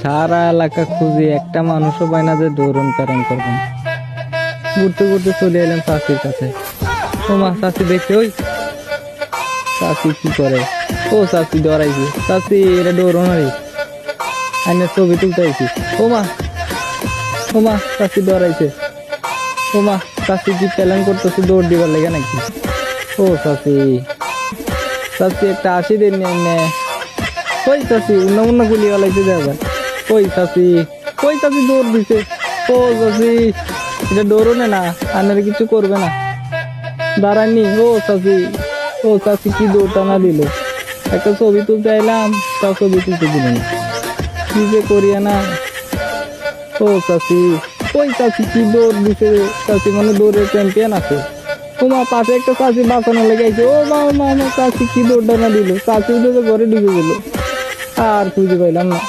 সারা এলাকা খুঁজি, একটা মানুষও পাই না যে দৌড়ন প্যারন করবেন। ঘুরতে ঘুরতে চলে এলাম চাষির কাছে। ও মা, চাষি দেখছে, ওই চাষি কি করে? ও চাষি ডরাইছে, চাষি এটা দৌড়নারি আইনে ছবি তুলতে আইছি। ও মা, ও মা, চাষি ডরাইছে। ও মা, চাষি কি প্ল্যান করতেছে দৌড় দিবার লেগে নাকি? ও চাষি, চাষি একটা আসি দিন এমনি। ওই চাষি অন্য অন্য গুলি ওলাইছে যাবেন। ওই চাষি, ওই চাষি দৌড় দিছে। ও চাষি, এটা দৌড়নে না, আনারে কিছু করবে না, দাঁড়াননি। ও চাষি, ও চাষি কি দৌড়টা না দিল। একটা ছবি তুলতে এলাম, তাও ছবি তুলতে দিল না, কি যে করিয়া না। ও চাষি, ওই চাষি কি দৌড় দিছে, চাষি মানে দৌড়ের চ্যাম্পিয়ন আছে। ও মা, পাশে একটা চাষি বাঁচানো লেগেছে। ও মা, মা, মা, চাষি কি দৌড়টা না দিল, চাষি উঠে ঘরে ঢুকে গেল, আর খুঁজে পাইলাম না।